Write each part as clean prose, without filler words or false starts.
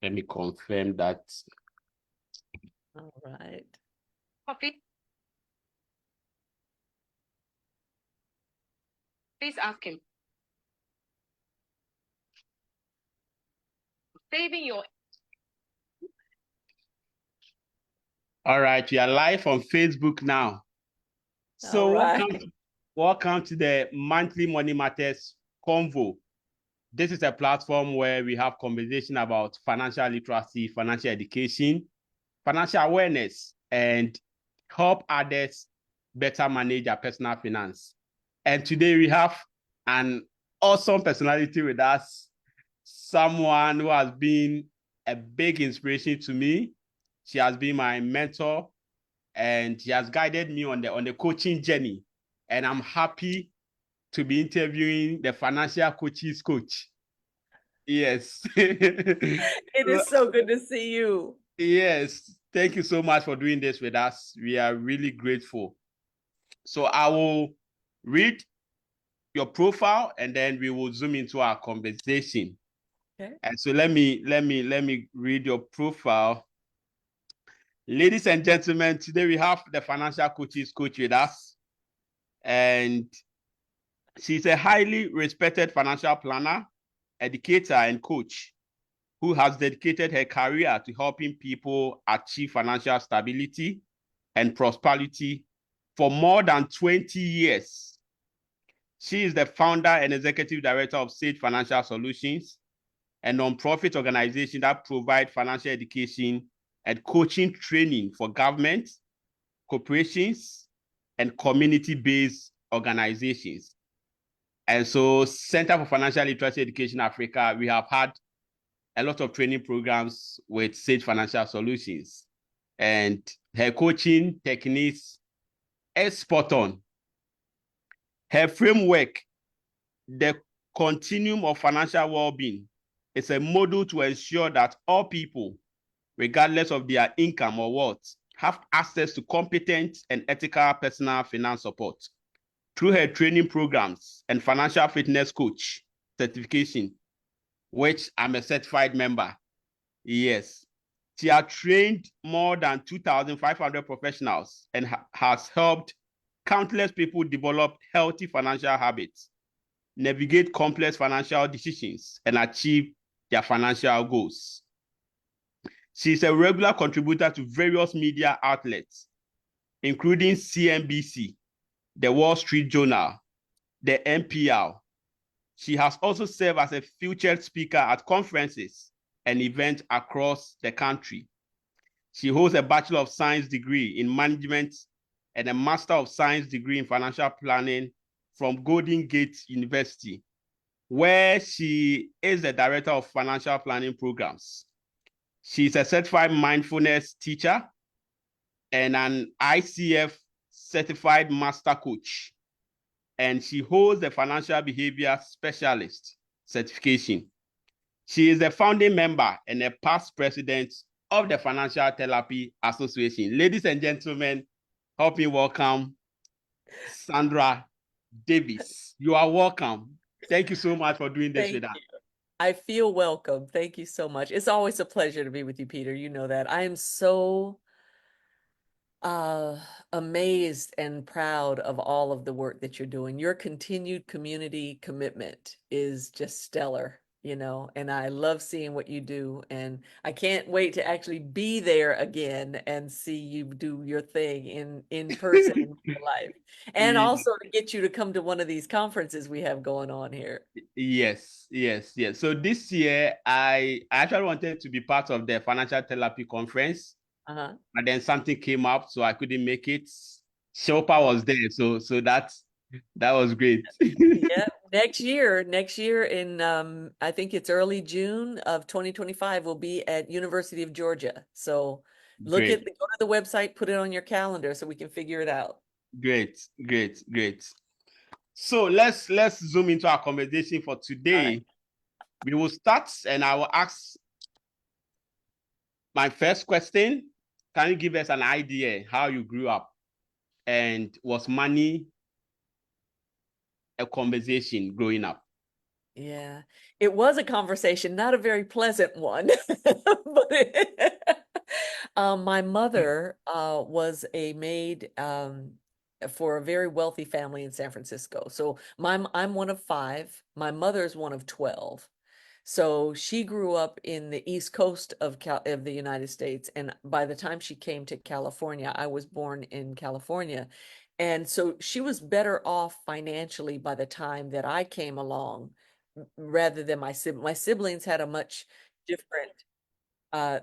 Let me confirm that. All right. Coffee. Please ask him. Saving your. All right, we are live on Facebook now. So All right. welcome to the monthly Money Matters Convo. This is a platform where we have conversation about financial literacy, financial education, financial awareness, and help others better manage their personal finance. And today we have an awesome personality with us, someone who has been a big inspiration to me. She has been my mentor and she has guided me on the coaching journey. And I'm happy to be interviewing the financial coach's coach. Yes. It is so good to see you. Yes. Thank you so much for doing this with us. We are really grateful. So I will read your profile and then we will zoom into our conversation. Okay. And so let me read your profile. Ladies and gentlemen, today we have the financial coach's coach with us. And she's a highly respected financial planner, educator, and coach who has dedicated her career to helping people achieve financial stability and prosperity for more than 20 years. She is the founder and executive director of Sage Financial Solutions, a nonprofit organization that provides financial education and coaching training for government, corporations, and community-based organizations. And so Center for Financial Literacy Education Africa, we have had a lot of training programs with Sage Financial Solutions. And her coaching techniques is spot on. Her framework, the continuum of financial well-being, is a model to ensure that all people, regardless of their income or wealth, have access to competent and ethical personal finance support. Through her training programs and financial fitness coach certification, which I'm a certified member. Yes. She has trained more than 2,500 professionals and has helped countless people develop healthy financial habits, navigate complex financial decisions, and achieve their financial goals. She's a regular contributor to various media outlets, including CNBC, the Wall Street Journal, the NPR. She has also served as a featured speaker at conferences and events across the country. She holds a Bachelor of Science degree in management and a Master of Science degree in financial planning from Golden Gate University, where she is the director of financial planning programs. She's a certified mindfulness teacher and an ICF certified master coach. And she holds the financial behavior specialist certification. She is a founding member and a past president of the Financial Therapy Association. Ladies and gentlemen, help me welcome Saundra Davis. You are welcome. Thank you so much for doing this with us. I feel welcome. Thank you so much. It's always a pleasure to be with you, Peter. You know that. I am so amazed and proud of all of the work that you're doing. Your continued community commitment is just stellar, you know, and I love seeing what you do. And I can't wait to actually be there again and see you do your thing in person in real life. And also to get you to come to one of these conferences we have going on here. Yes. So this year, I actually wanted to be part of the Financial Therapy Conference. But then something came up, so I couldn't make it. Shilpa was there, so that was great. Yeah, next year in I think it's early June of 2025, we'll be at University of Georgia. So go to the website, put it on your calendar so we can figure it out. Great. So let's zoom into our conversation for today. Right. We will start and I will ask my first question. Can you give us an idea how you grew up? And was money a conversation growing up? Yeah, it was a conversation, not a very pleasant one. But my mother was a maid for a very wealthy family in San Francisco. So I'm one of five. My mother's one of 12. So she grew up in the East Coast of the United States, and by the time she came to California, I was born in California. And so she was better off financially by the time that I came along rather than my siblings. My siblings had a much different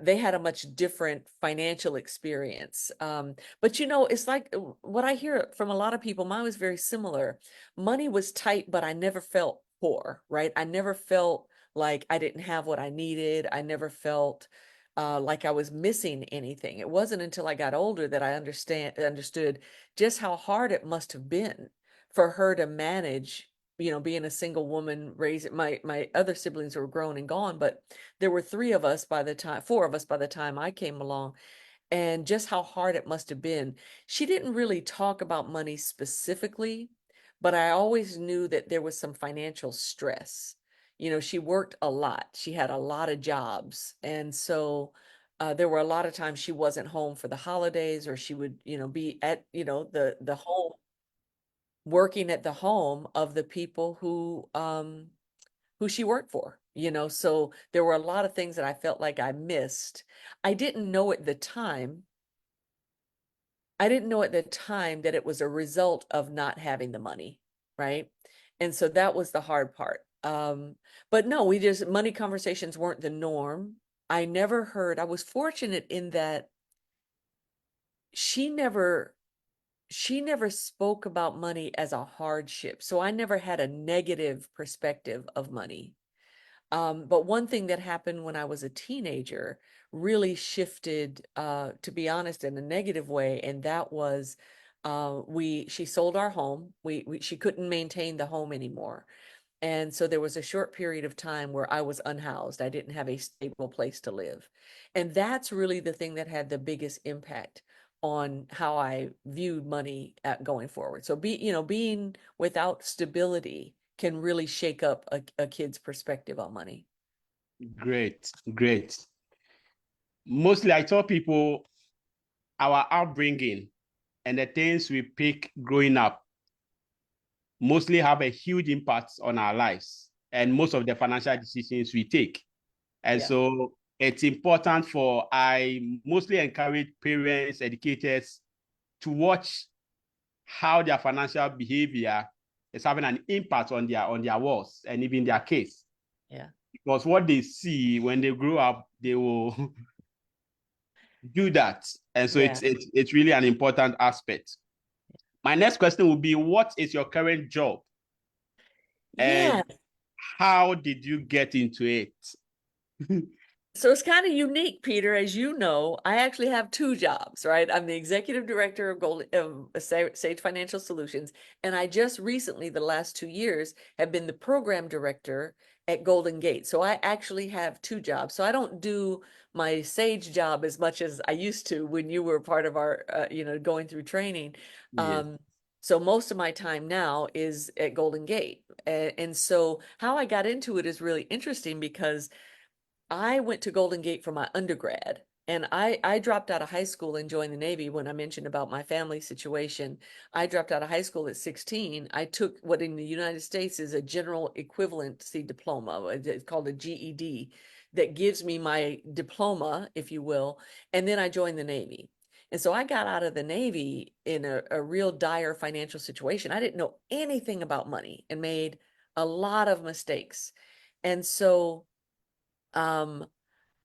they had a much different financial experience. But it's like what I hear from a lot of people, mine was very similar. Money was tight, but I never felt poor, right? I never felt like I didn't have what I needed. I never felt like I was missing anything. It wasn't until I got older that I understood just how hard it must have been for her to manage, being a single woman, raising my other siblings were grown and gone, but there were four of us by the time I came along, and just how hard it must have been. She didn't really talk about money specifically, but I always knew that there was some financial stress. She worked a lot. She had a lot of jobs. And so there were a lot of times she wasn't home for the holidays, or she would, be at, the home, working at the home of the people who she worked for, so there were a lot of things that I felt like I missed. I didn't know at the time. I didn't know at the time that it was a result of not having the money, right? And so that was the hard part. But no, money conversations weren't the norm. I was fortunate in that she never she never spoke about money as a hardship. So I never had a negative perspective of money. But one thing that happened when I was a teenager really shifted, to be honest, in a negative way, and that was she sold our home. She couldn't maintain the home anymore. And so there was a short period of time where I was unhoused. I didn't have a stable place to live. And that's really the thing that had the biggest impact on how I viewed money going forward. So being without stability can really shake up a kid's perspective on money. Great, great. Mostly I tell people our upbringing and the things we pick growing up mostly have a huge impact on our lives and most of the financial decisions we take. And Yeah. so it's important I mostly encourage parents, educators to watch how their financial behavior is having an impact on their works and even their kids. Yeah. Because what they see when they grow up, they will do that. And so Yeah. it's really an important aspect. My next question would be, what is your current job? Yeah. And how did you get into it? So it's kind of unique, Peter. As you know, I actually have two jobs, right? I'm the executive director of Sage Financial Solutions, and I just recently, the last 2 years, have been the program director at Golden Gate. So I actually have two jobs. So I don't do my Sage job as much as I used to when you were part of our, going through training. Yes. So most of my time now is at Golden Gate. And so how I got into it is really interesting because I went to Golden Gate for my undergrad, and I dropped out of high school and joined the Navy. When I mentioned about my family situation, I dropped out of high school at 16. I took what in the United States is a general equivalency diploma. It's called a GED, that gives me my diploma, if you will, and then I joined the Navy. And so I got out of the Navy in a real dire financial situation. I didn't know anything about money and made a lot of mistakes. And so um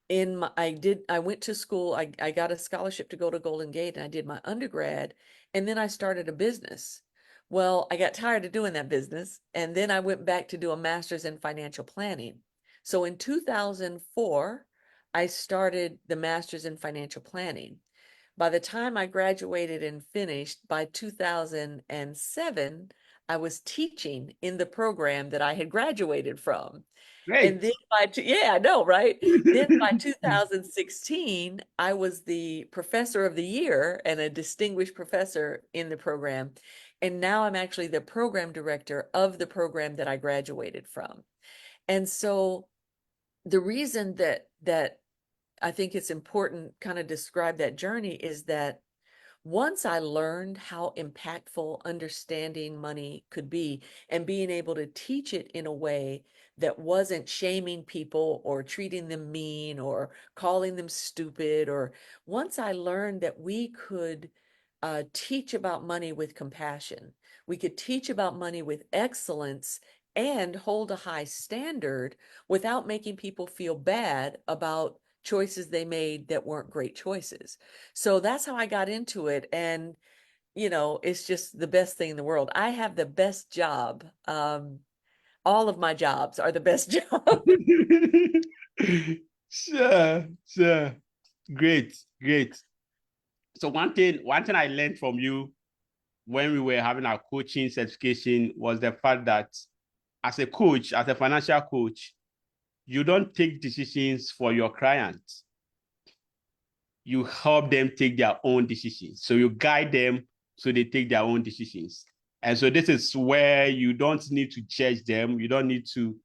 I went to school. I got a scholarship to go to Golden Gate, and I did my undergrad, and then I started a business. Well, I got tired of doing that business, and then I went back to do a master's in financial planning. So in 2004, I started the master's in financial planning. By the time I graduated and finished, by 2007, I was teaching in the program that I had graduated from. And Great. then yeah, I know, right? Then by 2016, I was the professor of the year and a distinguished professor in the program. And now I'm actually the program director of the program that I graduated from. And so the reason that I think it's important kind of describe that journey is that once I learned how impactful understanding money could be and being able to teach it in a way that wasn't shaming people or treating them mean or calling them stupid, or once I learned that we could teach about money with compassion, we could teach about money with excellence and hold a high standard without making people feel bad about choices they made that weren't great choices. So that's how I got into it. And, it's just the best thing in the world. I have the best job. All of my jobs are the best job. Sure, sure. Great, great. So one thing I learned from you when we were having our coaching certification was the fact that as a coach, as a financial coach, you don't take decisions for your clients. You help them take their own decisions. So you guide them so they take their own decisions. And so this is where you don't need to judge them. You don't need to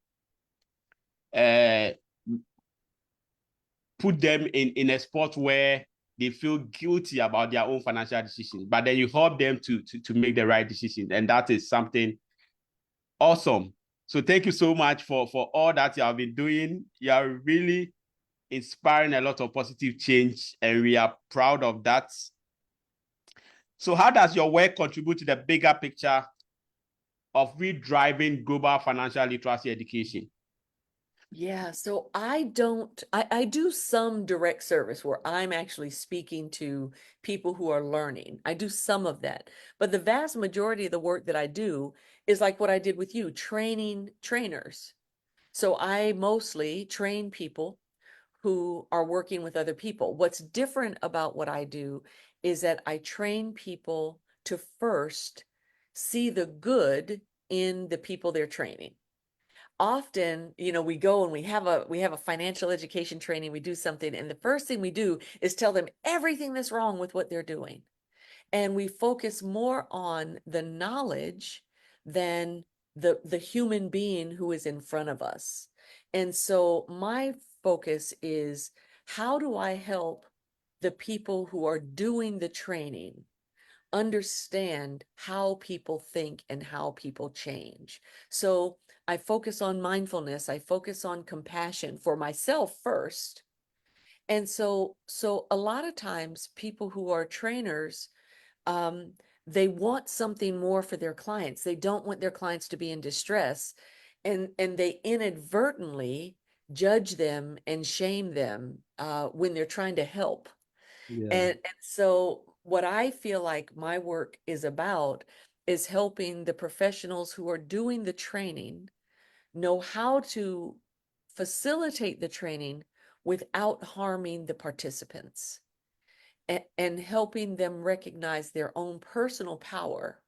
put them in a spot where they feel guilty about their own financial decisions, but then you help them to make the right decisions. And that is something awesome. So thank you so much for all that you have been doing. You are really inspiring a lot of positive change, and we are proud of that. So how does your work contribute to the bigger picture of redriving global financial literacy education? Yeah, so I do some direct service where I'm actually speaking to people who are learning. I do some of that, but the vast majority of the work that I do is like what I did with you, training trainers. So I mostly train people who are working with other people. What's different about what I do is that I train people to first see the good in the people they're training. Often, we go and we have a financial education training, we do something, and the first thing we do is tell them everything that's wrong with what they're doing. And we focus more on the knowledge than the human being who is in front of us. And so my focus is, how do I help the people who are doing the training understand how people think and how people change? So I focus on mindfulness, I focus on compassion for myself first. And so a lot of times people who are trainers, um, they want something more for their clients. They don't want their clients to be in distress, and they inadvertently judge them and shame them when they're trying to help. Yeah. And so what I feel like my work is about is helping the professionals who are doing the training know how to facilitate the training without harming the participants, and helping them recognize their own personal power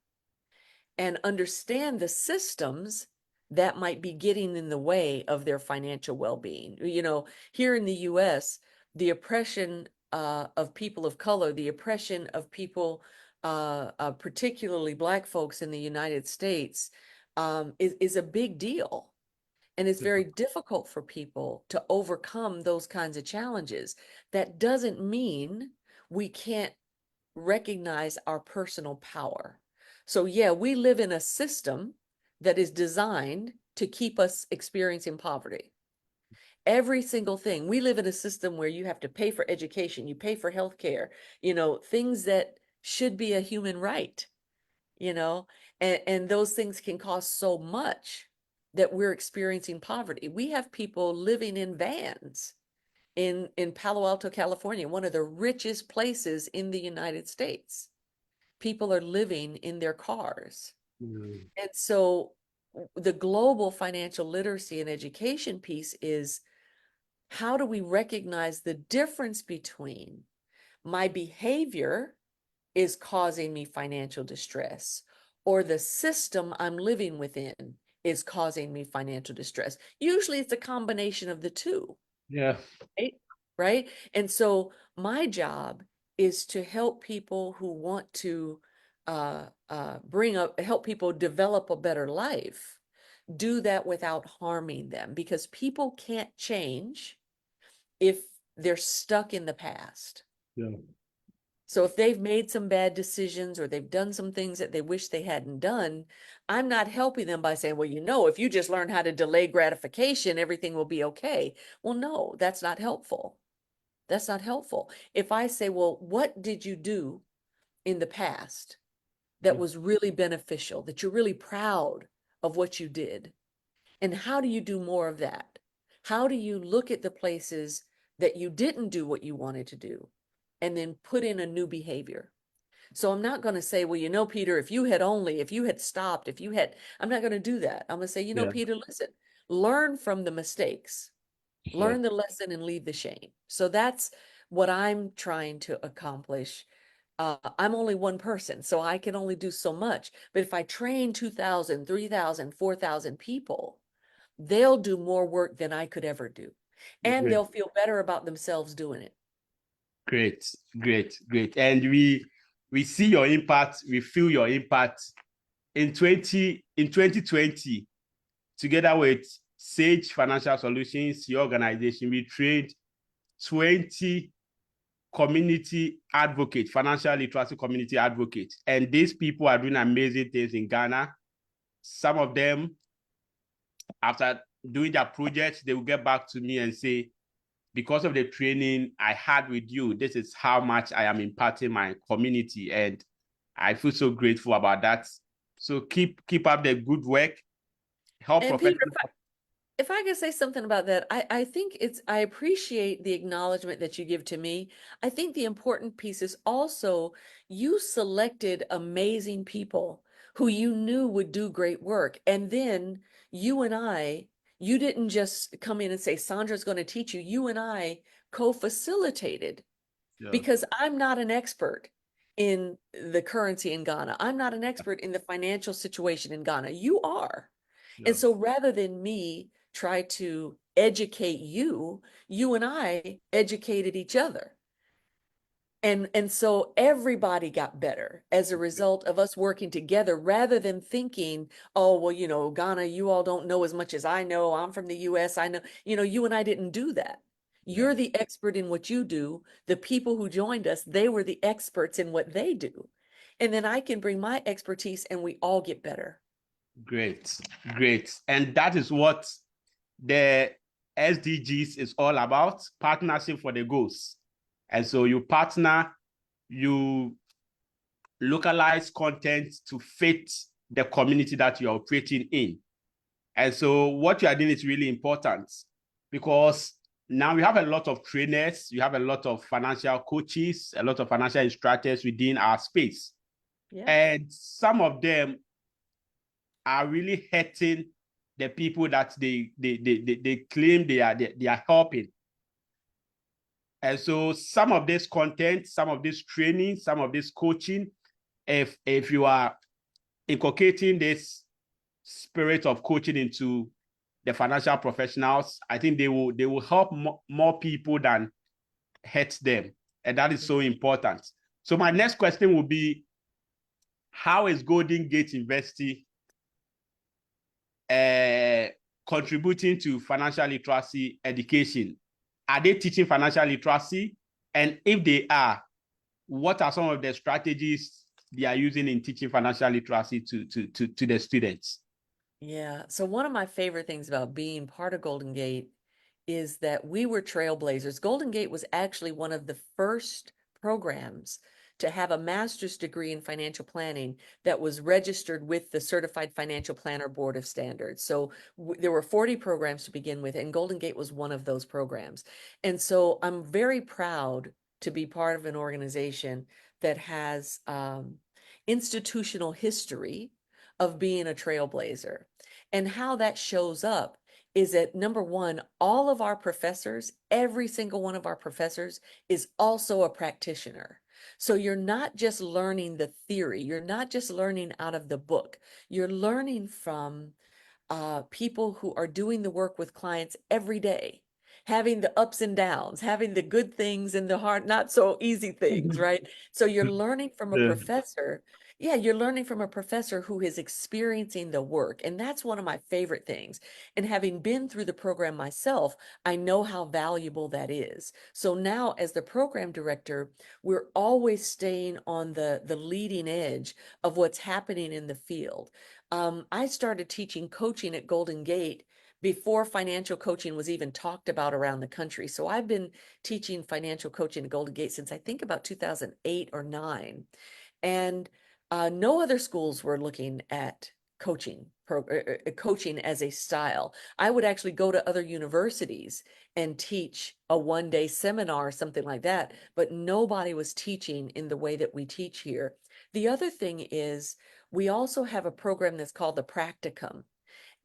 and understand the systems that might be getting in the way of their financial well-being. Here in the US, the oppression of people of color, the oppression of people, particularly Black folks in the United States, is a big deal. And it's very difficult for people to overcome those kinds of challenges. That doesn't mean we can't recognize our personal power. So yeah, we live in a system that is designed to keep us experiencing poverty. Every single thing. We live in a system where you have to pay for education, you pay for healthcare, things that should be a human right, and those things can cost so much that we're experiencing poverty. We have people living in vans in Palo Alto, California, one of the richest places in the United States. People are living in their cars. Mm. And so the global financial literacy and education piece is, how do we recognize the difference between my behavior is causing me financial distress, or the system I'm living within is causing me financial distress? Usually it's a combination of the two. Yeah. Right? And so my job is to help people who want to help people develop a better life, do that without harming them, because people can't change if they're stuck in the past. Yeah. So if they've made some bad decisions or they've done some things that they wish they hadn't done, I'm not helping them by saying, well, you know, if you just learn how to delay gratification, everything will be okay. Well, no, that's not helpful. That's not helpful. If I say, well, what did you do in the past that was really beneficial, that you're really proud of what you did? And how do you do more of that? How do you look at the places that you didn't do what you wanted to do and then put in a new behavior? So I'm not going to say, well, you know, Peter, if you had stopped, I'm not going to do that. I'm going to say, you know, Yeah. Peter, listen, learn from the mistakes, Sure. learn the lesson and leave the shame. So that's what I'm trying to accomplish. I'm only one person, so I can only do so much. But if I train 2,000, 3,000, 4,000 people, they'll do more work than I could ever do. And Great. they'll feel better about themselves doing it. Great, great, great. And we see your impact, we feel your impact. In 2020, together with Sage Financial Solutions, your organization, we trained 20 community advocates, financial literacy community advocates. And these people are doing amazing things in Ghana. Some of them, after doing their projects, they will get back to me and say, because of the training I had with you, this is how much I am impacting my community. And I feel so grateful about that. So keep up the good work. Help And Peter, professionals. if I could say something about that, I think I appreciate the acknowledgement that you give to me. I think the important piece is also you selected amazing people who you knew would do great work. And then you didn't just come in and say, Saundra's going to teach you. You and I co-facilitated, because I'm not an expert in the currency in Ghana. I'm not an expert in the financial situation in Ghana. You are. And so rather than me try to educate you, you and I educated each other. And so everybody got better as a result of us working together, rather than thinking, oh, well, you know, Ghana, you all don't know as much as I know. I'm from the US. I know, you know, you and I didn't do that. You're the expert in what you do. The people who joined us, they were the experts in what they do. And then I can bring my expertise and we all get better. Great, great. And that is what the SDGs is all about, partnership for the goals. And so you partner, you localize content to fit the community that you're operating in. And so what you are doing is really important, because now we have a lot of trainers, you have a lot of financial coaches, a lot of financial instructors within our space. Yeah. And some of them are really hurting the people that they claim they are helping. And so some of this content, some of this training, some of this coaching, if you are inculcating this spirit of coaching into the financial professionals, I think they will help more people than hurt them. And that is so important. So my next question will be, how is Golden Gate University contributing to financial literacy education? Are they teaching financial literacy? And if they are, what are some of the strategies they are using in teaching financial literacy to the students? Yeah. So one of my favorite things about being part of Golden Gate is that we were trailblazers. Golden Gate was actually one of the first programs to have a master's degree in financial planning that was registered with the Certified Financial Planner Board of Standards. So there were 40 programs to begin with, and Golden Gate was one of those programs. And so I'm very proud to be part of an organization that has institutional history of being a trailblazer. And how that shows up is that, number one, all of our professors, every single one of our professors is also a practitioner. So you're not just learning the theory, you're not just learning out of the book, you're learning from people who are doing the work with clients every day, having the ups and downs, having the good things and the hard, not so easy things, right? So you're learning from a professor. Yeah, you're learning from a professor who is experiencing the work. And that's one of my favorite things. And having been through the program myself, I know how valuable that is. So now, as the program director, we're always staying on the leading edge of what's happening in the field. I started teaching coaching at Golden Gate before financial coaching was even talked about around the country. So I've been teaching financial coaching at Golden Gate since I think about 2008 or 9. And no other schools were looking at coaching as a style. I would actually go to other universities and teach a one-day seminar or something like that, but nobody was teaching in the way that we teach here. The other thing is we also have a program that's called the Practicum.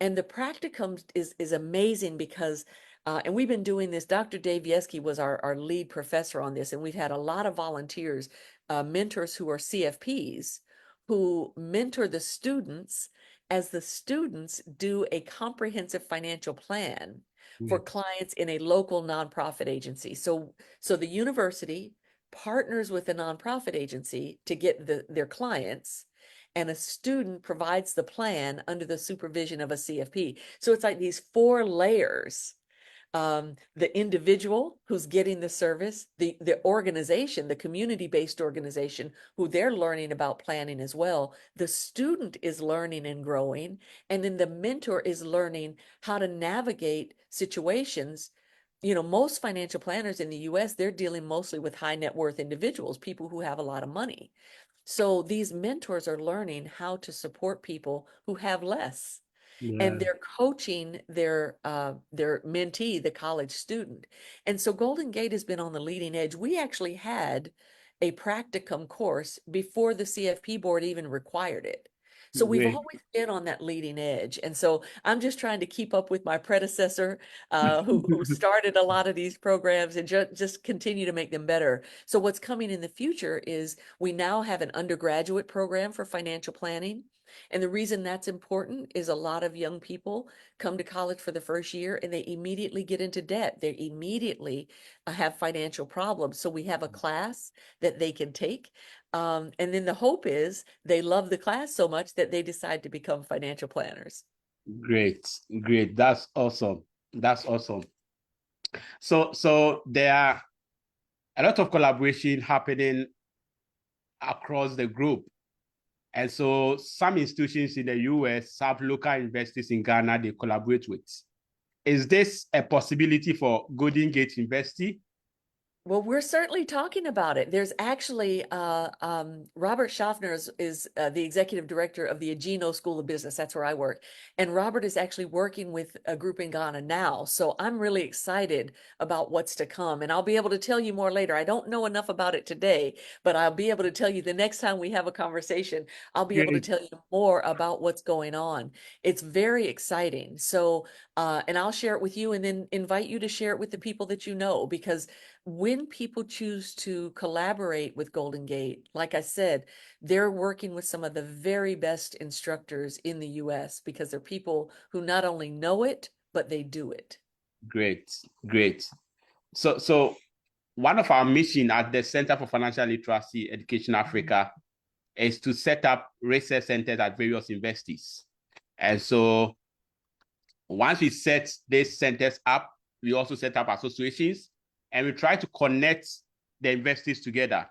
And the practicum is amazing because, and we've been doing this, Dr. Dave Yeski was our lead professor on this, and we've had a lot of volunteers, mentors who are CFPs, who mentor the students as the students do a comprehensive financial plan for clients in a local nonprofit agency. So the university partners with the nonprofit agency to get their clients, and a student provides the plan under the supervision of a CFP. So it's like these 4 layers. The individual who's getting the service, the organization, the community-based organization, who they're learning about planning as well. The student is learning and growing, and then the mentor is learning how to navigate situations. Most financial planners in the US, they're dealing mostly with high net worth individuals, people who have a lot of money. So these mentors are learning how to support people who have less, and Yeah. they're coaching their mentee, the college student. And so Golden Gate has been on the leading edge. We actually had a practicum course before the CFP board even required it. So we've Great. always been on that leading edge. And so I'm just trying to keep up with my predecessor, who started a lot of these programs, and just continue to make them better. So what's coming in the future is we now have an undergraduate program for financial planning. And the reason that's important is a lot of young people come to college for the first year and they immediately get into debt. They immediately have financial problems. So we have a class that they can take. And then the hope is they love the class so much that they decide to become financial planners. Great. Great. That's awesome. That's awesome. So there are a lot of collaboration happening across the group. And so some institutions in the US have local investors in Ghana they collaborate with. Is this a possibility for Golden Gate University? Well, we're certainly talking about it. There's actually Robert Schaffner is the executive director of the Agino School of Business. That's where I work. And Robert is actually working with a group in Ghana now. So I'm really excited about what's to come. And I'll be able to tell you more later. I don't know enough about it today, but I'll be able to tell you the next time we have a conversation. I'll be able to Great. tell you more about what's going on. It's very exciting. So, and I'll share it with you and then invite you to share it with the people that you know, because when people choose to collaborate with Golden Gate, like I said, they're working with some of the very best instructors in the US because they're people who not only know it, but they do it. Great. Great. So one of our mission at the Center for Financial Literacy Education Africa is to set up research centers at various universities. And so once we set these centers up, we also set up associations and we try to connect the universities together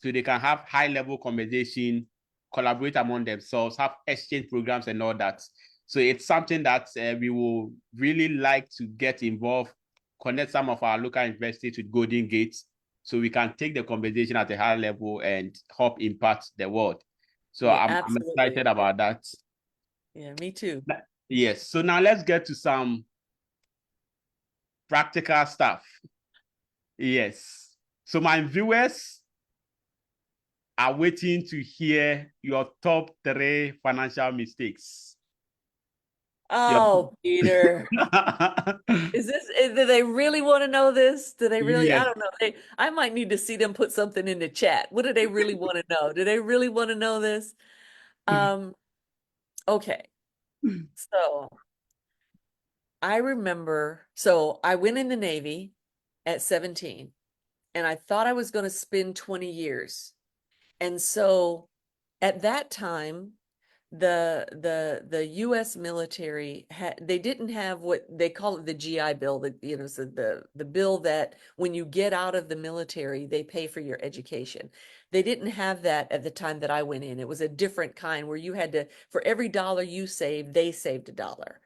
so they can have high-level conversation, collaborate among themselves, have exchange programs and all that. So it's something that we will really like to get involved, connect some of our local universities with Golden Gate so we can take the conversation at a high level and help impact the world. So Yeah, I'm absolutely. excited about that. Yeah, me too. Yes. So now let's get to some practical stuff. Yes. So my viewers are waiting to hear your top 3 financial mistakes. Oh, Peter. Do they really want to know this? Do they really? I Yes. don't know. I might need to see them put something in the chat. What do they really want to know? Do they really want to know this? Okay. So I remember, so I went in the Navy at 17 and I thought I was going to spend 20 years. And so at that time, the U.S. military they didn't have what they call it the GI Bill, so the bill that when you get out of the military, they pay for your education. They didn't have that at the time that I went in. It was a different kind where you had to, for every dollar you saved, they saved a dollar.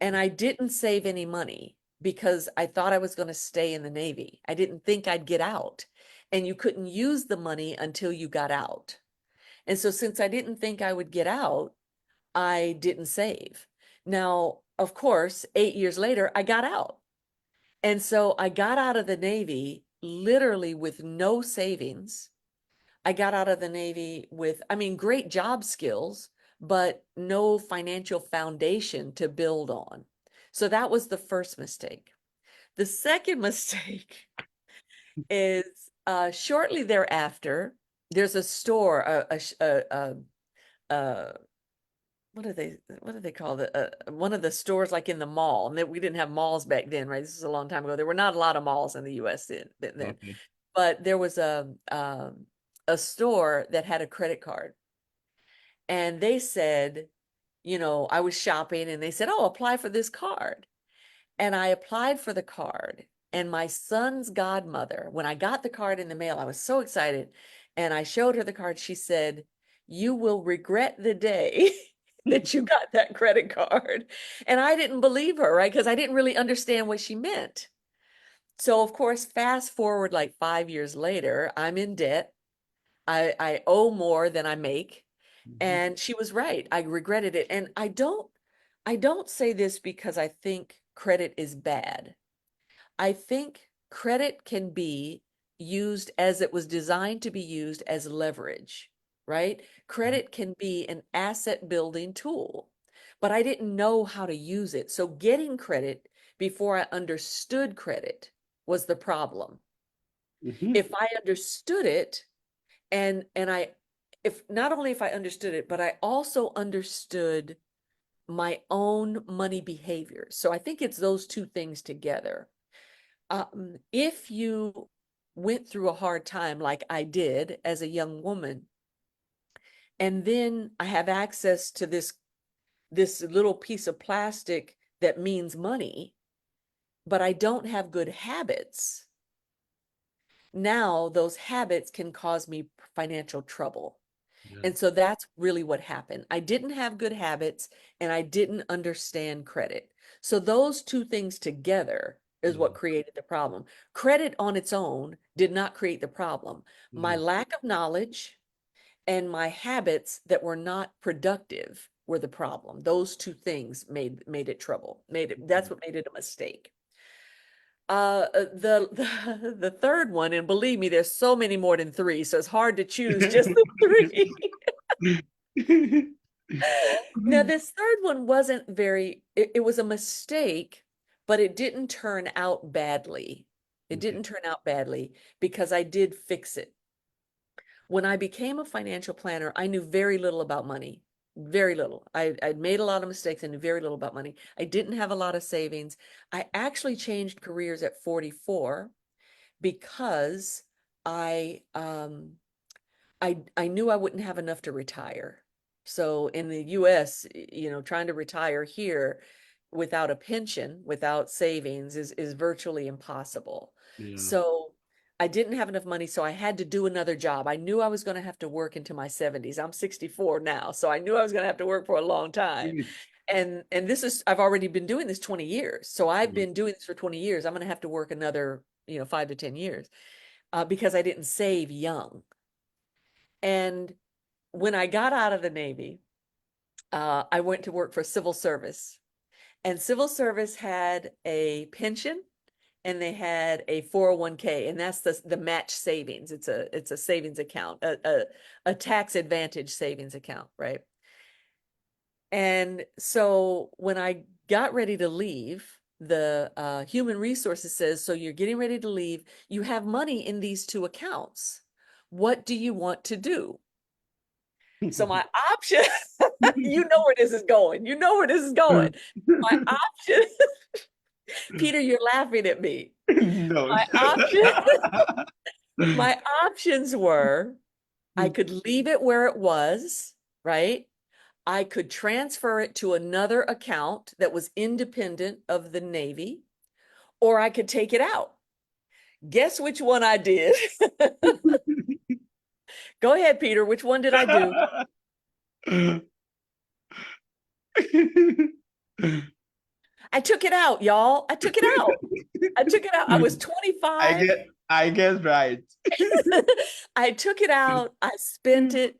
And I didn't save any money because I thought I was going to stay in the Navy. I didn't think I'd get out. And you couldn't use the money until you got out. And so since I didn't think I would get out, I didn't save. Now, of course, 8 years later, I got out. And so I got out of the Navy literally with no savings. I got out of the Navy with, I mean, great job skills, but no financial foundation to build on. So that was the first mistake. The second mistake is shortly thereafter, there's a store, what do they call it? One of the stores like in the mall. And we didn't have malls back then, right? This is a long time ago. There were not a lot of malls in the US then. Okay. But there was a store that had a credit card. And they said, I was shopping and they said, oh, apply for this card. And I applied for the card. And my son's godmother, when I got the card in the mail, I was so excited. And I showed her the card. She said, you will regret the day that you got that credit card. And I didn't believe her, right? Because I didn't really understand what she meant. So, of course, fast forward like 5 years later, I'm in debt. I owe more than I make. And she was right. I regretted it. And I don't say this because I think credit is bad. I think credit can be used as it was designed to be used as leverage, right? Credit can be an asset building tool, but I didn't know how to use it. So getting credit before I understood credit was the problem. If I understood it, and I if not only if I understood it, but I also understood my own money behavior. So I think it's those two things together. If you went through a hard time like I did as a young woman, and then I have access to this little piece of plastic that means money, but I don't have good habits, now those habits can cause me financial trouble. Yeah. And so that's really what happened. I didn't have good habits and I didn't understand credit. So those two things together is what created the problem. Credit on its own did not create the problem. My lack of knowledge and my habits that were not productive were the problem. Those two things made it trouble. That's what made it a mistake. The third one, and believe me, there's so many more than three, so it's hard to choose just the three. Now, this third one wasn't it was a mistake, but it didn't turn out badly. It didn't turn out badly because I did fix it. When I became a financial planner, I knew very little about money, very little. I'd made a lot of mistakes and knew very little about money. I didn't have a lot of savings. I actually changed careers at 44 because I knew I wouldn't have enough to retire. So in the US, trying to retire here without a pension, without savings is virtually impossible. Yeah. So I didn't have enough money, so I had to do another job. I knew I was going to have to work into my 70s. I'm 64 now, so I knew I was going to have to work for a long time. And I've already been doing this 20 years. So I've been doing this for 20 years. I'm going to have to work another, 5 to 10 years because I didn't save young. And when I got out of the Navy, I went to work for civil service. And civil service had a pension and they had a 401k, and that's the match savings. It's a savings account, a tax advantage savings account, right? And so when I got ready to leave, the human resources says, so you're getting ready to leave, you have money in these two accounts. What do you want to do? So my option, you know where this is going. You know where this is going. My option, Peter, you're laughing at me. No. My options were I could leave it where it was, right? I could transfer it to another account that was independent of the Navy, or I could take it out. Guess which one I did? Go ahead, Peter. Which one did I do? I took it out, y'all. I took it out. I took it out. I was 25. I guess right. I took it out. I spent it.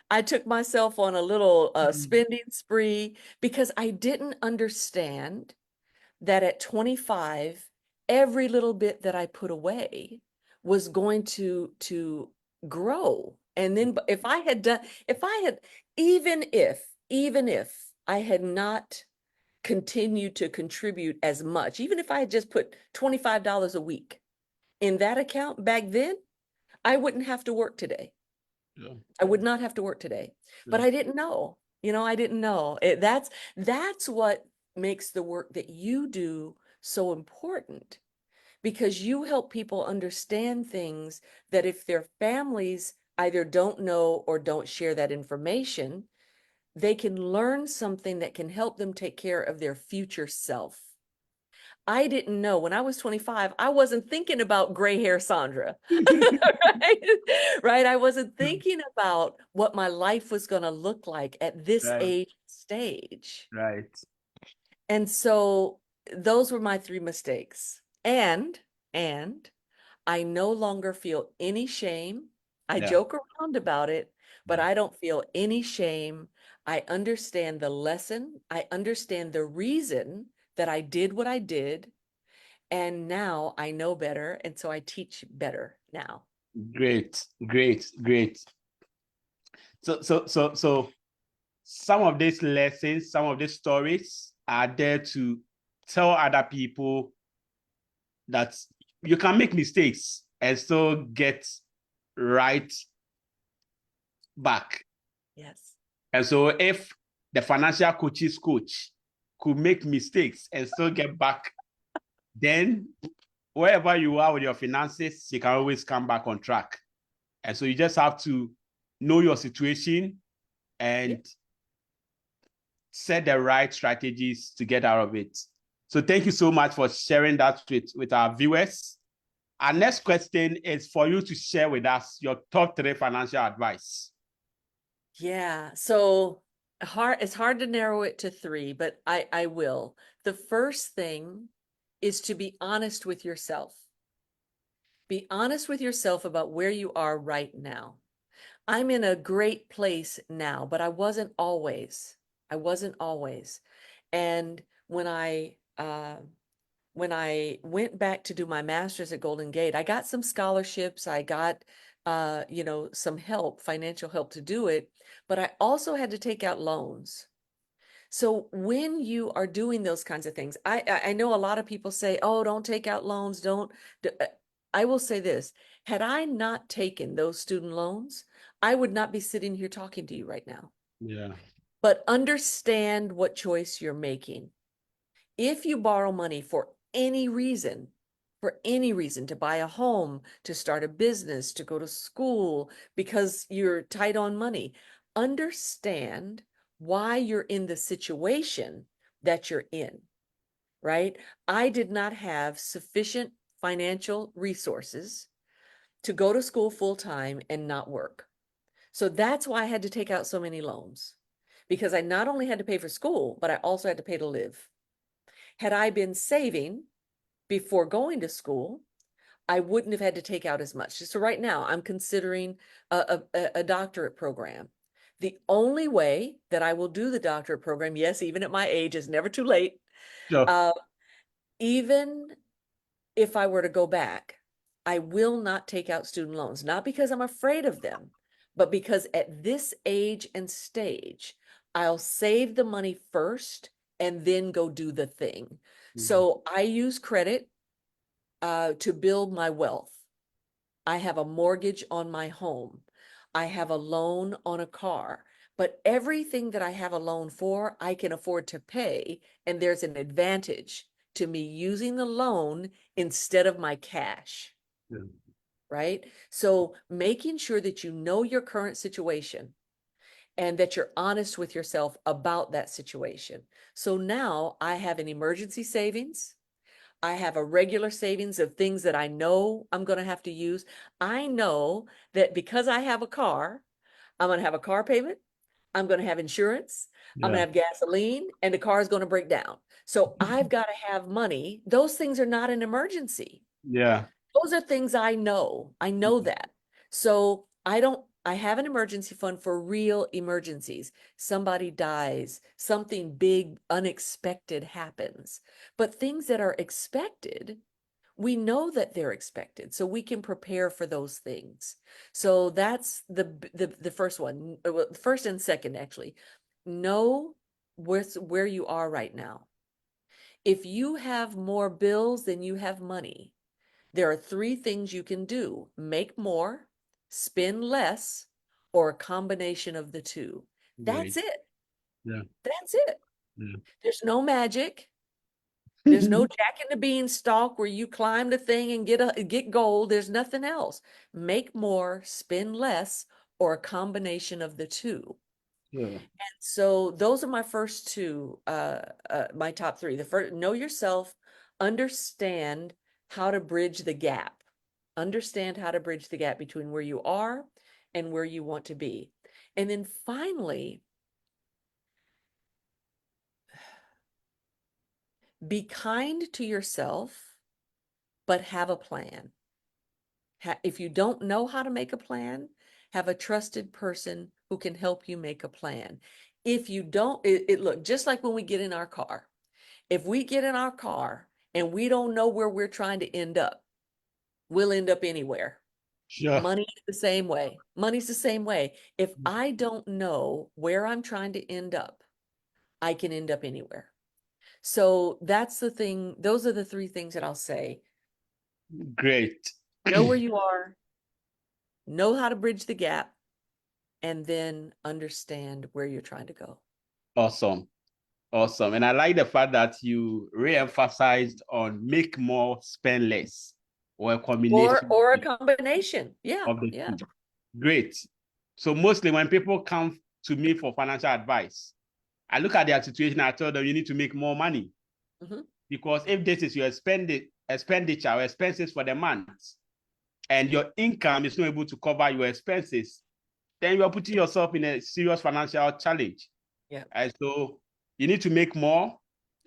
I took myself on a little spending spree because I didn't understand that at 25, every little bit that I put away was going to grow. And then if I had done, even if I had not continued to contribute as much, even if I had just put $25 a week in that account back then, I wouldn't have to work today. Yeah. I would not have to work today. But Yeah. I didn't know. I didn't know. That's what makes the work that you do so important, because you help people understand things that if their families either don't know or don't share that information, they can learn something that can help them take care of their future self. I didn't know when I was 25, I wasn't thinking about gray hair Saundra, right? Right? I wasn't thinking about what my life was going to look like at this Right. age stage. Right. And so those were my 3 mistakes. And I no longer feel any shame. I Yeah. joke around about it, but Yeah. I don't feel any shame. I understand the lesson. I understand the reason that I did what I did. And now I know better. And so I teach better now. Great. So some of these lessons, some of these stories are there to tell other people that you can make mistakes and still get right back. Yes. And so if the financial coach's coach could make mistakes and still get back, then wherever you are with your finances, you can always come back on track. And so you just have to know your situation and set the right strategies to get out of it. So thank you so much for sharing that with our viewers. Our next question is for you to share with us your top 3 financial advice. Yeah. So it's hard to narrow it to 3, but I will. The first thing is to be honest with yourself. Be honest with yourself about where you are right now. I'm in a great place now, but I wasn't always. And when I went back to do my master's at Golden Gate, I got some scholarships. I got some help, financial help to do it, but I also had to take out loans. So when you are doing those kinds of things, I know a lot of people say, "Oh, don't take out loans, don't." I will say this: had I not taken those student loans, I would not be sitting here talking to you right now. Yeah. But understand what choice you're making. If you borrow money for any reason to buy a home, to start a business, to go to school, because you're tight on money, understand why you're in the situation that you're in, right? I did not have sufficient financial resources to go to school full time and not work. So that's why I had to take out so many loans, because I not only had to pay for school, but I also had to pay to live. Had I been saving before going to school, I wouldn't have had to take out as much. So right now, I'm considering a doctorate program. The only way that I will do the doctorate program, yes, even at my age, is never too late. Sure. Even if I were to go back, I will not take out student loans, not because I'm afraid of them, but because at this age and stage, I'll save the money first and then go do the thing. So I use credit to build my wealth. I have a mortgage on my home. I have a loan on a car. But everything that I have a loan for, I can afford to pay. And there's an advantage to me using the loan instead of my cash. Yeah. right? So making sure that you know your current situation and that you're honest with yourself about that situation. So now I have an emergency savings. I have a regular savings of things that I know I'm going to have to use. I know that because I have a car, I'm going to have a car payment. I'm going to have insurance. I'm going Yeah. to have gasoline, and the car is going to break down. So I've got to have money. Those things are not an emergency. Yeah. Those are things I know. I know that. So I have an emergency fund for real emergencies. Somebody dies, something big, unexpected happens. But things that are expected, we know that they're expected, so we can prepare for those things. So that's the first one, first and second, actually. Know where you are right now. If you have more bills than you have money, there are three things you can do: make more, spend less, or a combination of the two. That's Great. it. Yeah. That's it. Yeah. There's no magic. There's no Jack and the Beanstalk where you climb the thing and get gold. There's nothing else. Make more, spend less, or a combination of the two. Yeah. So those are my first two, my top three. The first, know yourself, understand how to bridge the gap. Understand how to bridge the gap between where you are and where you want to be. And then finally, be kind to yourself, but have a plan. If you don't know how to make a plan, have a trusted person who can help you make a plan. If you don't, look, just like when we get in our car, if we get in our car and we don't know where we're trying to end up, we'll end up anywhere. Sure. Money is the same way. Money's the same way. If I don't know where I'm trying to end up, I can end up anywhere. So that's the thing. Those are the three things that I'll say. Great. Know where you are, know how to bridge the gap, and then understand where you're trying to go. Awesome. Awesome. And I like the fact that you re-emphasized on make more, spend less, or a combination Or a combination. Yeah. of the Yeah. two. Great. So mostly when people come to me for financial advice, I look at their situation, I tell them you need to make more money. Mhm. Because if this is your expenditure or expenses for the month, and your income is not able to cover your expenses, then you are putting yourself in a serious financial challenge. Yeah. And so you need to make more,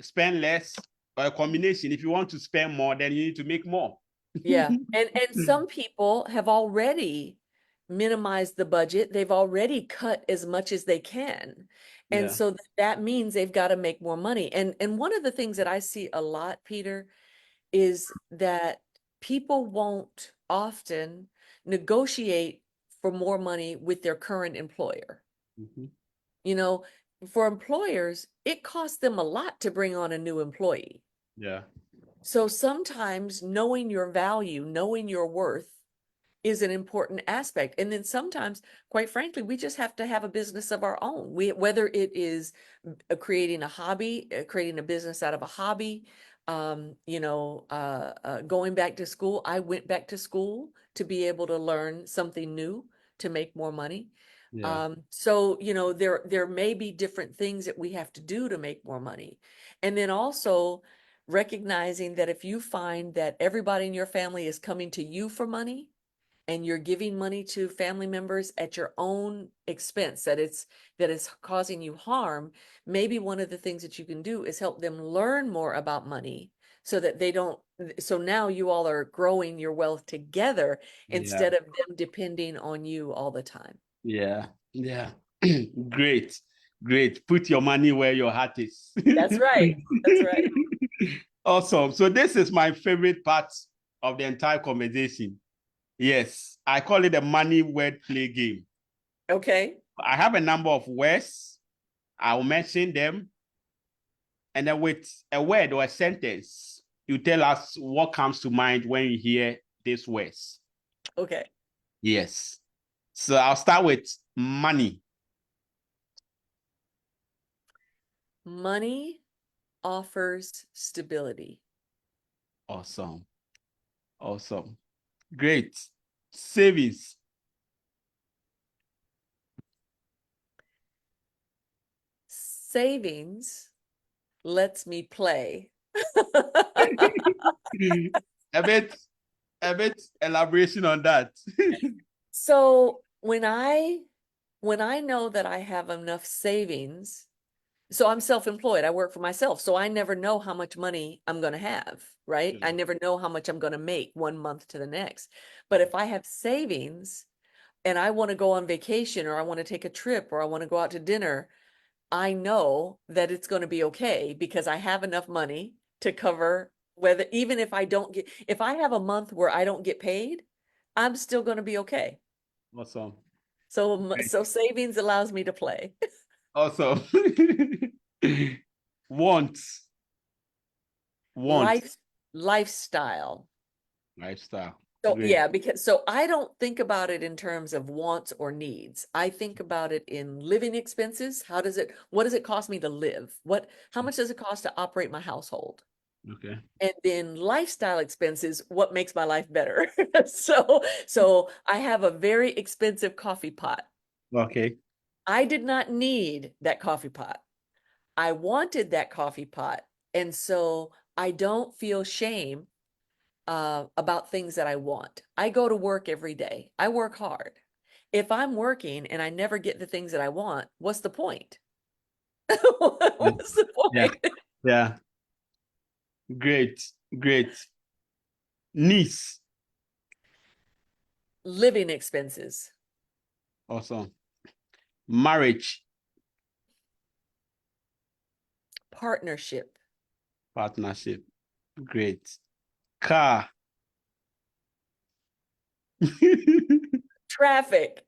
spend less, or a combination. If you want to spend more, then you need to make more. Yeah. And some people have already minimized the budget. They've already cut as much as they can. And Yeah. so that means they've got to make more money. And one of the things that I see a lot, Peter, is that people won't often negotiate for more money with their current employer. Mhm. You know, for employers, it costs them a lot to bring on a new employee. Yeah. So sometimes knowing your value, knowing your worth is an important aspect. And then sometimes, quite frankly, we just have to have a business of our own. Whether it is creating a hobby, creating a business out of a hobby, going back to school. I went back to school to be able to learn something new to make more money. Yeah. So, there may be different things that we have to do to make more money. And then also recognizing that if you find that everybody in your family is coming to you for money, and you're giving money to family members at your own expense, that is causing you harm, maybe one of the things that you can do is help them learn more about money so that they don't, so now you all are growing your wealth together Yeah. instead of them depending on you all the time. Yeah. Yeah. Great. Great. Put your money where your heart is. That's right. That's right. Awesome. So this is my favorite part of the entire conversation. Yes, I call it a money word play game. Okay. I have a number of words. I will mention them. And then with a word or a sentence, you tell us what comes to mind when you hear these words. Okay. Yes. So I'll start with money. Money offers stability. Awesome. Awesome. Great. Savings. Savings lets me play. a bit elaboration on that. So when I know that I have enough savings, so I'm self-employed, I work for myself, so I never know how much money I'm going to have, right? I never know how much I'm going to make one month to the next. But if I have savings and I want to go on vacation, or I want to take a trip, or I want to go out to dinner, I know that it's going to be okay because I have enough money to cover whether, even if I don't get, if I have a month where I don't get paid, I'm still going to be okay. Awesome. So savings allows me to play. Awesome. Wants. Lifestyle. Lifestyle. So Great. yeah, because so I don't think about it in terms of wants or needs. I think about it in living expenses. What does it cost me to live? How much does it cost to operate my household? Okay. And then lifestyle expenses, what makes my life better? So I have a very expensive coffee pot. Okay. I did not need that coffee pot. I wanted that coffee pot. And so I don't feel shame about things that I want. I go to work every day. I work hard. If I'm working and I never get the things that I want, what's the point? What's the Yeah. point? Yeah. Great. Great. Niece. Living expenses, Awesome. Marriage. partnership, Partnership. Great. Car. traffic,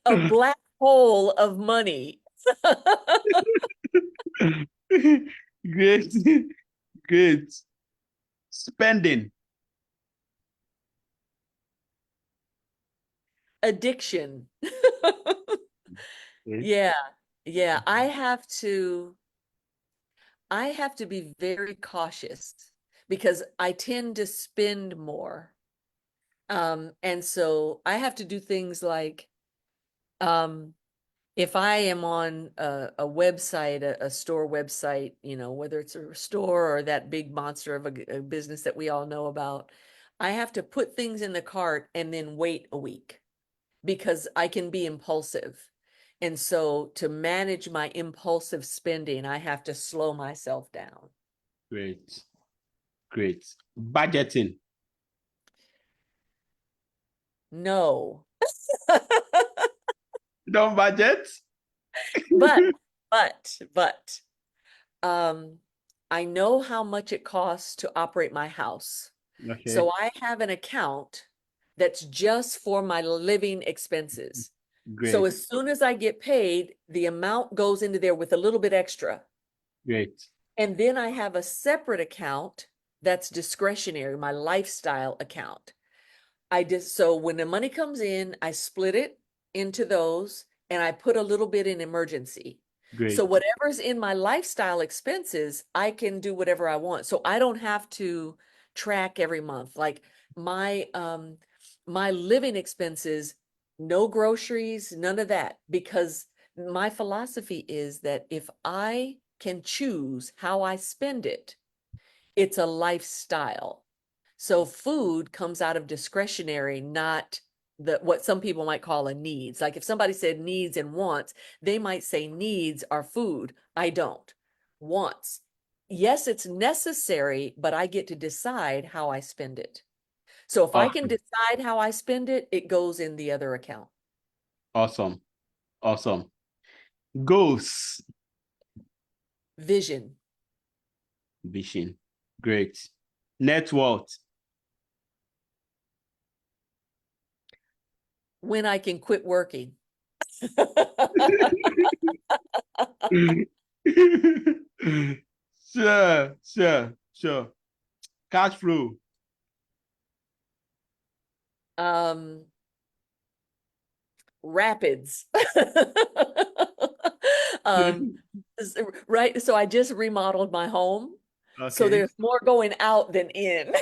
a black hole of money, Great. Great. Spending. addiction. Okay. Yeah. Yeah. I have to be very cautious because I tend to spend more. And so I have to do things like, if I am on a website, a store website, whether it's a store or that big monster of a business that we all know about, I have to put things in the cart and then wait a week because I can be impulsive. And so to manage my impulsive spending, I have to slow myself down. Great. Great. Budgeting. No. Don't budget? But, but, um, I know how much it costs to operate my house. Okay. So I have an account that's just for my living expenses. So Great. as soon as I get paid, the amount goes into there with a little bit extra. Great. And then I have a separate account that's discretionary, my lifestyle account. So when the money comes in, I split it into those and I put a little bit in emergency. Great. So whatever's in my lifestyle expenses, I can do whatever I want. So I don't have to track every month. Like my living expenses, no groceries, none of that, because my philosophy is that if I can choose how I spend it, it's a lifestyle. So food comes out of discretionary, not what some people might call a needs. Like if somebody said needs and wants, they might say needs are food. I don't. Wants. Yes, it's necessary, but I get to decide how I spend it. So if I can Awesome. decide how I spend it, it goes in the other account. Awesome. Awesome. Goals. Vision. Vision. Great. Net worth. When I can quit working. Sure. Cash flow. Rapids. Right. So I just remodeled my home. So Okay. there's more going out than in.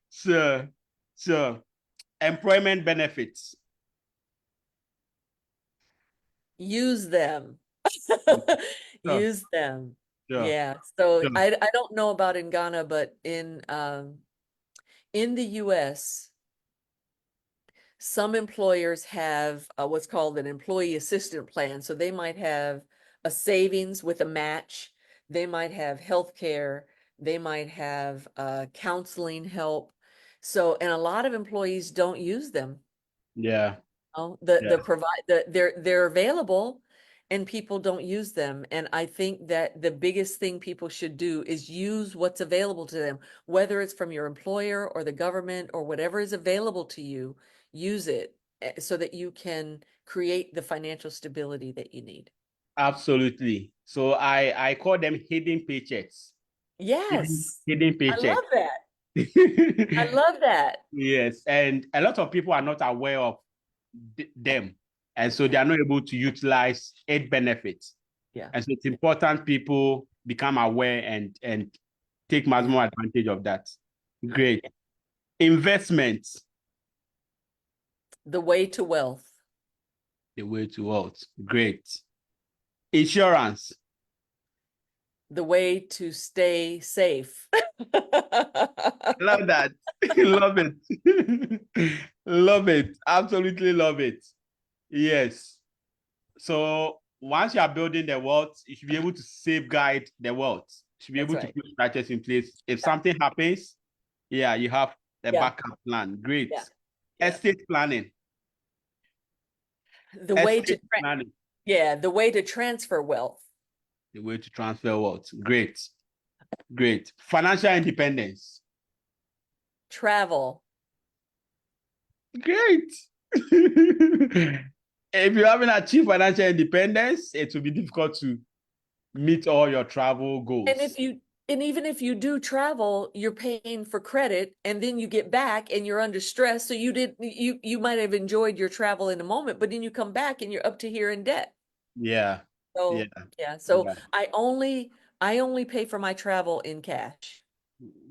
So, so employment benefits. Use them. Sure, Use them. sure, Yeah. So sure. I don't know about in Ghana, but in the US, some employers have what's called an employee assistance plan. So they might have a savings with a match. They might have health care. They might have counseling help. So, and a lot of employees don't use them. Yeah, The yeah, they're available and people don't use them. And I think that the biggest thing people should do is use what's available to them, whether it's from your employer or the government or whatever is available to you, use it so that you can create the financial stability that you need. absolutely. So I call them hidden paychecks. Yes, Hidden I paychecks. love that. I love that. Yes, and a lot of people are not aware of them, and so they are not able to utilize aid benefits. Yeah. And so it's important people become aware and take maximum advantage of that. Great. Investments, The way to wealth. the way to wealth. Great. Insurance. The way to stay safe. Love that. Love it. Love it. Absolutely love it. Yes. So once you are building the wealth, you should be able to safeguard the wealth. You should be That's able to right. put structures in place. If something happens, yeah, you have a Yeah. backup plan. Great. Yeah. Yeah. Estate planning. The way to Estate planning. the way to transfer wealth. The way to transfer wealth. Great. Great. Financial independence. Travel. Great. If you haven't achieved financial independence, it will be difficult to meet all your travel goals. And even if you do travel, you're paying for credit and then you get back and you're under stress. So you might have enjoyed your travel in a moment, but then you come back and you're up to here in debt. Yeah. So Yeah. So Yeah. I only pay for my travel in cash.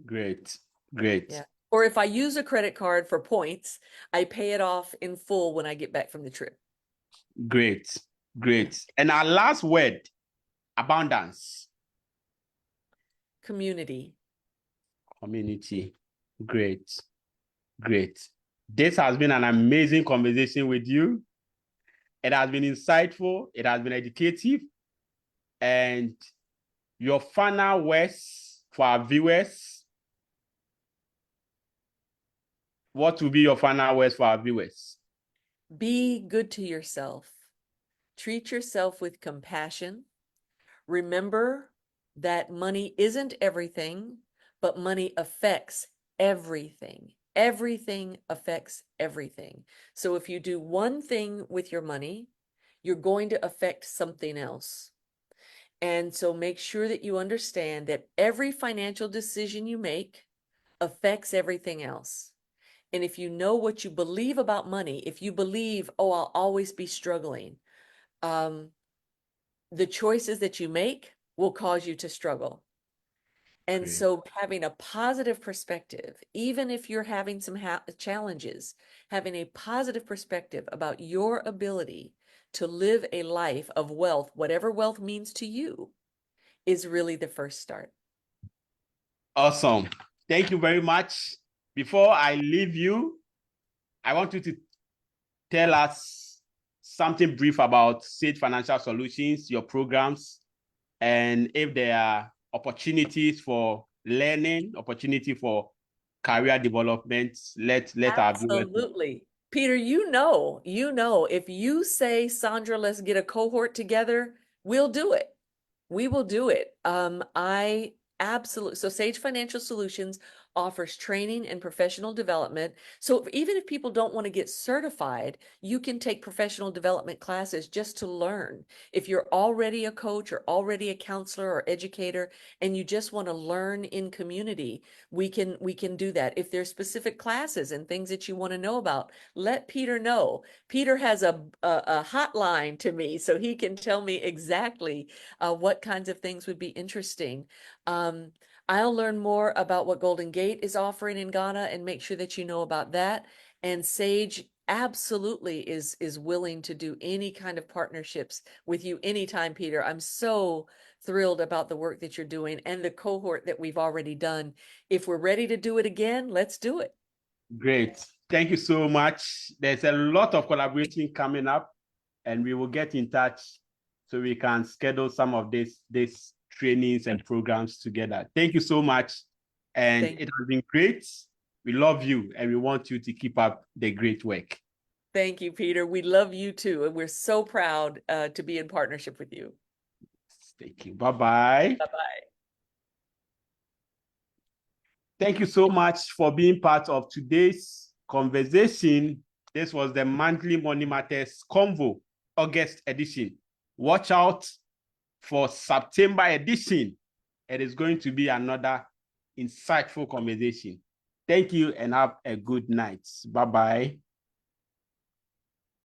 Great. Great. Yeah. Or if I use a credit card for points, I pay it off in full when I get back from the trip. Great. Great. And our last word, abundance. Community. Community. Great. Great. This has been an amazing conversation with you. It has been insightful. It has been educative. And your final words for our viewers. What will be your final words for our viewers? Be good to yourself. Treat yourself with compassion. Remember that money isn't everything, but money affects everything. Everything affects everything. So if you do one thing with your money, you're going to affect something else. And so make sure that you understand that every financial decision you make affects everything else. And if you know what you believe about money, if you believe, oh, I'll always be struggling, the choices that you make will cause you to struggle. And Great. so having a positive perspective, even if you're having some challenges, having a positive perspective about your ability to live a life of wealth, whatever wealth means to you, is really the first start. Awesome. Thank you very much. Before I leave you, I want you to tell us something brief about Sage Financial Solutions, your programs, and if there are opportunities for learning, opportunity for career development. Let our viewers know. Absolutely. Peter, if you say, Saundra, let's get a cohort together, we'll do it. We will do it. So Sage Financial Solutions offers training and professional development. So even if people don't want to get certified, you can take professional development classes just to learn. If you're already a coach or already a counselor or educator and you just want to learn in community, we can do that. If there's specific classes and things that you want to know about, let Peter know. Peter has a hotline to me, so he can tell me exactly what kinds of things would be interesting. I'll learn more about what Golden Gate is offering in Ghana and make sure that you know about that. And Sage absolutely is willing to do any kind of partnerships with you anytime, Peter. I'm so thrilled about the work that you're doing and the cohort that we've already done. If we're ready to do it again, let's do it. Great. Thank you so much. There's a lot of collaboration coming up, and we will get in touch so we can schedule some of these trainings and programs together. Thank you so much. And it has been great. We love you, and we want you to keep up the great work. Thank you, Peter. We love you too. And we're so proud to be in partnership with you. Thank you. Bye-bye. Bye-bye. Thank you so much for being part of today's conversation. This was the monthly Money Matters Convo, August edition. Watch out for September edition. It is going to be another insightful conversation. Thank you and have a good night. Bye-bye.